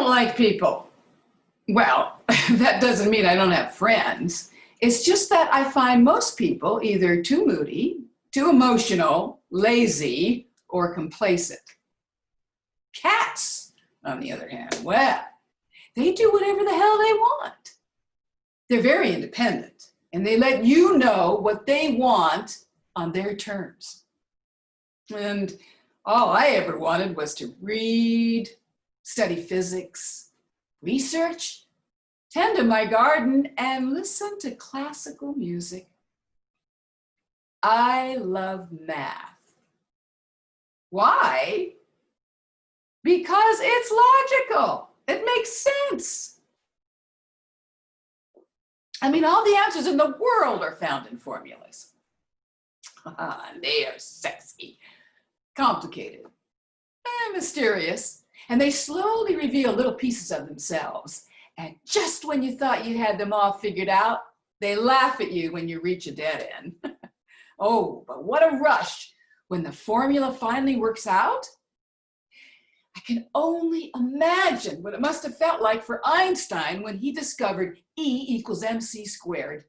don't like people. Well, that doesn't mean I don't have friends. It's just that I find most people either too moody, too emotional, lazy, or complacent. Cats, on the other hand, well, they do whatever the hell they want. They're very independent, and they let you know what they want on their terms. And all I ever wanted was to read, study physics, research, tend to my garden, and listen to classical music. I love math. Why? Because it's logical. It makes sense. I mean, all the answers in the world are found in formulas. They are sexy, complicated, and mysterious, and they slowly reveal little pieces of themselves. And just when you thought you had them all figured out, they laugh at you when you reach a dead end. Oh, but what a rush when the formula finally works out. I can only imagine what it must have felt like for Einstein when he discovered E equals mc squared.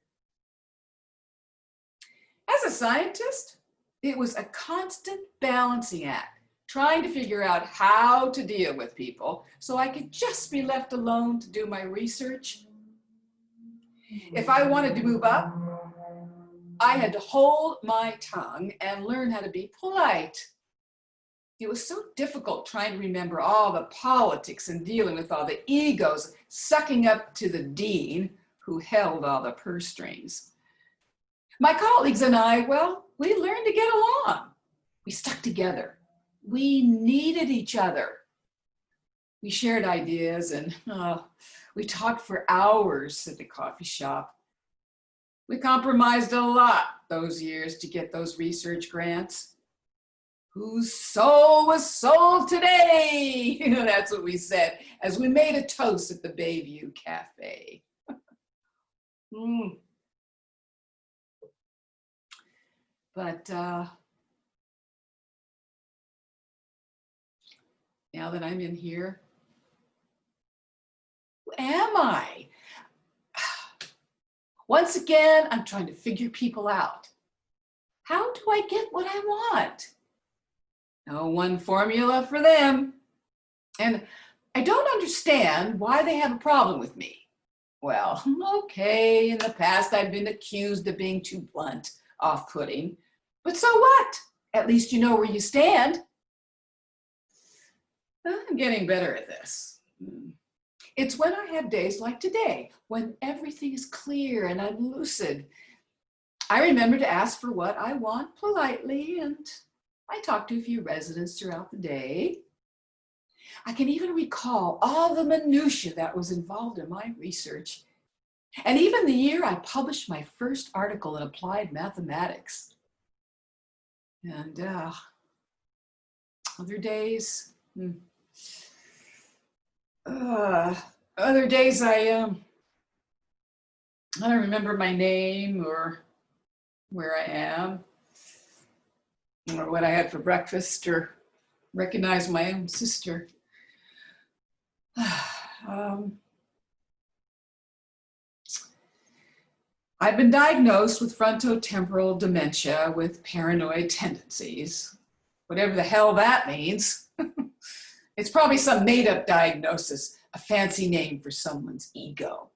As a scientist, it was a constant balancing act, trying to figure out how to deal with people so I could just be left alone to do my research. If I wanted to move up, I had to hold my tongue and learn how to be polite. It was so difficult trying to remember all the politics and dealing with all the egos sucking up to the dean who held all the purse strings. My colleagues and I, well, we learned to get along. We stuck together. We needed each other. We shared ideas and we talked for hours at the coffee shop. We compromised a lot those years to get those research grants. Whose soul was sold today? That's what we said as we made a toast at the Bayview Cafe. But now that I'm in here, who am I? Once again, I'm trying to figure people out. How do I get what I want? No one formula for them. And I don't understand why they have a problem with me. Well, okay, in the past I've been accused of being too blunt, off-putting, but so what? At least you know where you stand. I'm getting better at this. It's when I have days like today, when everything is clear and I'm lucid. I remember to ask for what I want politely, and I talked to a few residents throughout the day. I can even recall all the minutiae that was involved in my research, and even the year I published my first article in applied mathematics. And other days, I don't remember my name or where I am, or what I had for breakfast, or recognize my own sister. I've been diagnosed with frontotemporal dementia with paranoid tendencies, whatever the hell that means. It's probably some made-up diagnosis, a fancy name for someone's ego.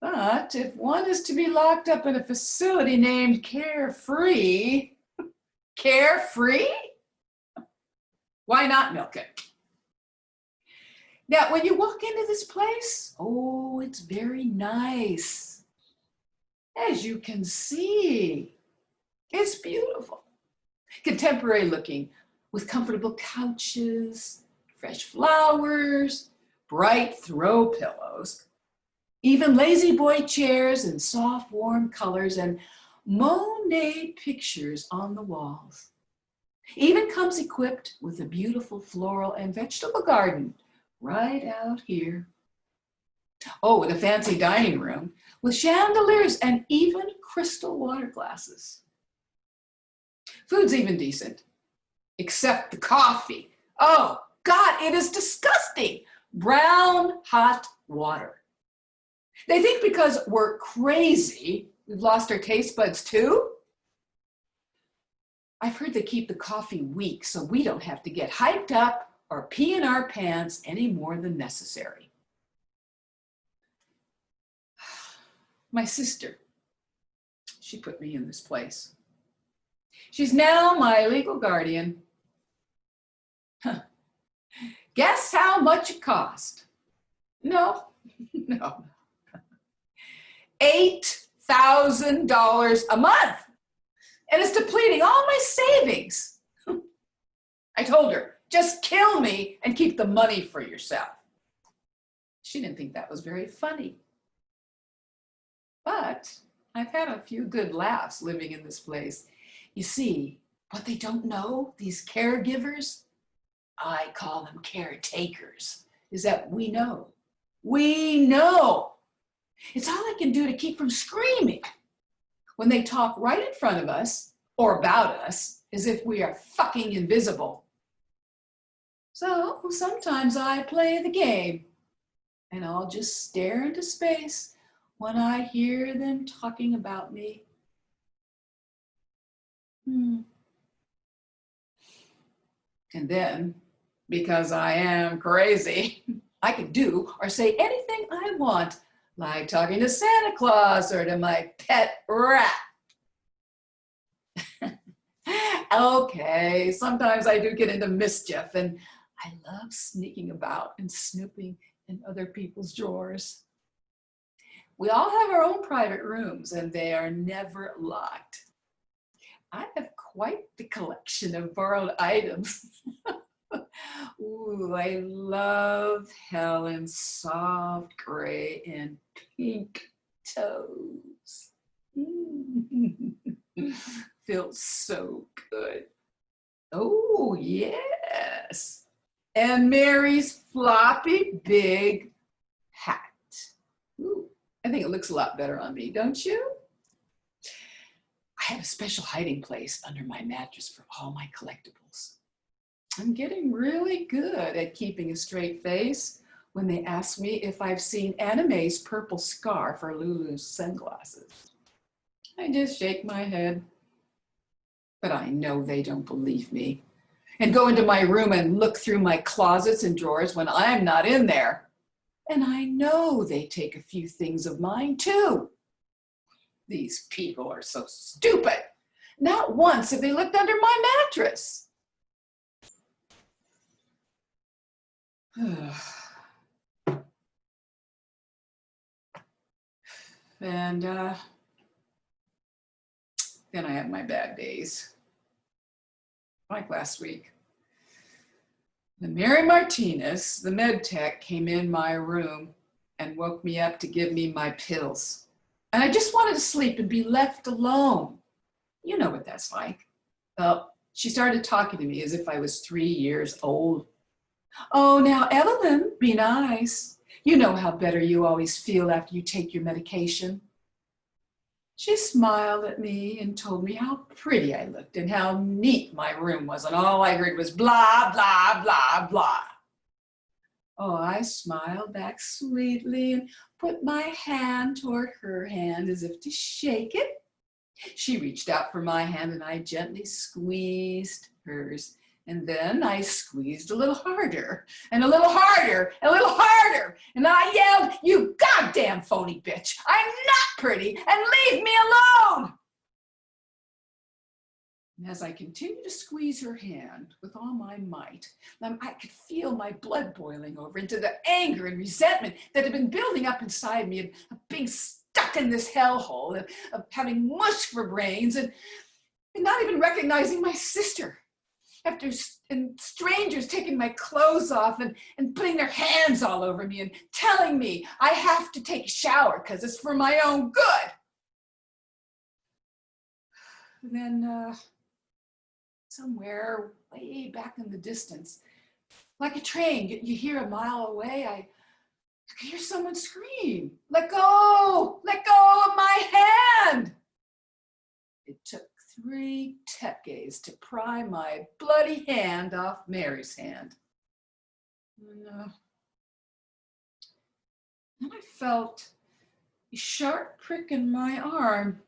But if one is to be locked up in a facility named Carefree, Carefree? Why not milk it? Now, when you walk into this place, oh, it's very nice. As you can see, it's beautiful. Contemporary looking, with comfortable couches, fresh flowers, bright throw pillows, even lazy boy chairs in soft, warm colors, and Monet pictures on the walls. Even comes equipped with a beautiful floral and vegetable garden right out here. Oh, and a fancy dining room with chandeliers and even crystal water glasses. Food's even decent, except the coffee. Oh, God, it is disgusting. Brown hot water. They think because we're crazy, we've lost our taste buds too. I've heard they keep the coffee weak so we don't have to get hyped up or pee in our pants any more than necessary. My sister, she put me in this place. She's now my legal guardian. Guess how much it cost? No, no. $8,000 a month. And it's depleting all my savings. I told her, just kill me and keep the money for yourself. She didn't think that was very funny. But I've had a few good laughs living in this place. You see, what they don't know, these caregivers, I call them caretakers, is that we know. We know. It's all I can do to keep from screaming when they talk right in front of us or about us as if we are fucking invisible. So sometimes I play the game and I'll just stare into space when I hear them talking about me. And then, because I am crazy, I can do or say anything I want, like talking to Santa Claus or to my pet rat. Okay, sometimes I do get into mischief, and I love sneaking about and snooping in other people's drawers. We all have our own private rooms, and they are never locked. I have quite the collection of borrowed items. Ooh, I love Helen's soft gray and pink toes. Feels so good. Oh, yes. And Mary's floppy big hat. Ooh, I think it looks a lot better on me, don't you? I have a special hiding place under my mattress for all my collectibles. I'm getting really good at keeping a straight face when they ask me if I've seen Anna Mae's purple scarf or Lulu's sunglasses. I just shake my head. But I know they don't believe me and go into my room and look through my closets and drawers when I'm not in there. And I know they take a few things of mine too. These people are so stupid. Not once have they looked under my mattress. And then I have my bad days. Like last week. When Mary Martinez, the med tech, came in my room and woke me up to give me my pills. And I just wanted to sleep and be left alone. You know what that's like. Well, she started talking to me as if I was 3 years old. Oh, now, Evelyn, be nice. You know how better you always feel after you take your medication. She smiled at me and told me how pretty I looked and how neat my room was, and all I heard was blah, blah, blah, blah. Oh, I smiled back sweetly and put my hand toward her hand as if to shake it. She reached out for my hand and I gently squeezed hers. And then I squeezed a little harder and a little harder and a little harder. And I yelled, "You goddamn phony bitch. I'm not pretty and leave me alone." And as I continued to squeeze her hand with all my might, I could feel my blood boiling over into the anger and resentment that had been building up inside me of being stuck in this hellhole, of having mush for brains and not even recognizing my sister. After strangers taking my clothes off and putting their hands all over me and telling me I have to take a shower because it's for my own good. And then somewhere way back in the distance, like a train you hear a mile away, I could hear someone scream, "Let go! Let go of my hand!" It took 3 decades to pry my bloody hand off Mary's hand. And, And I felt a sharp prick in my arm.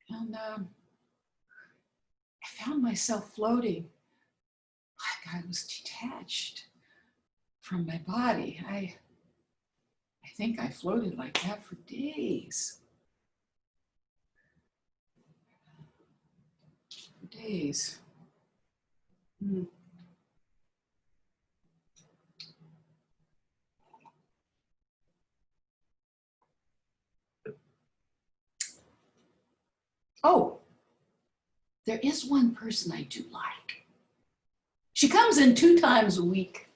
And I found myself floating like I was detached from my body. I think I floated like that for days. For days. Oh, there is one person I do like. She comes in 2 times a week.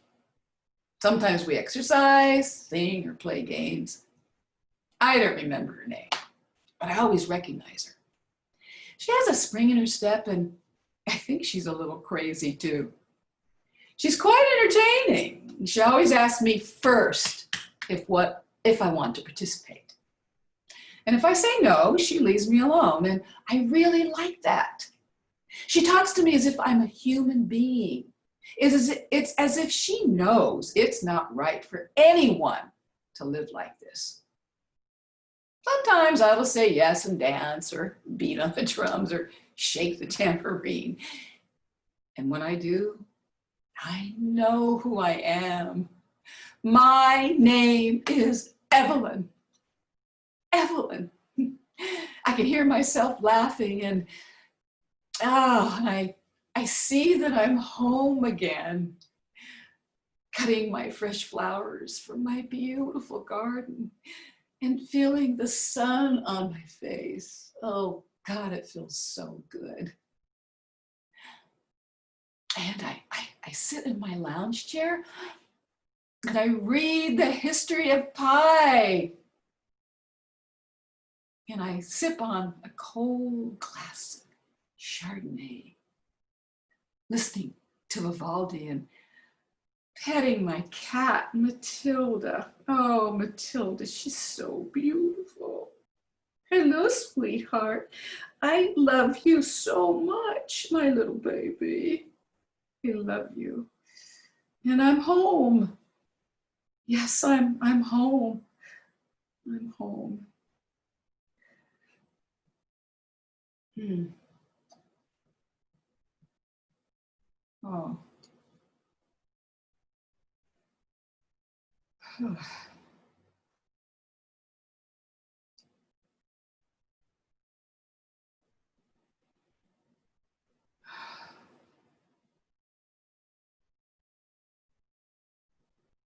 Sometimes we exercise, sing, or play games. I don't remember her name, but I always recognize her. She has a spring in her step, and I think she's a little crazy too. She's quite entertaining. She always asks me first if I want to participate. And if I say no, she leaves me alone, and I really like that. She talks to me as if I'm a human being. It's as if she knows it's not right for anyone to live like this. Sometimes I will say yes and dance or beat on the drums or shake the tambourine. And when I do, I know who I am. My name is Evelyn. Evelyn. I can hear myself laughing, and I see that I'm home again, cutting my fresh flowers from my beautiful garden and feeling the sun on my face. Oh God, it feels so good. And I sit in my lounge chair and I read the history of pie. And I sip on a cold glass of Chardonnay, listening to Vivaldi and petting my cat, Matilda. Oh, Matilda, she's so beautiful. Hello, sweetheart. I love you so much, my little baby. I love you. And I'm home. Yes, I'm home. I'm home. Oh.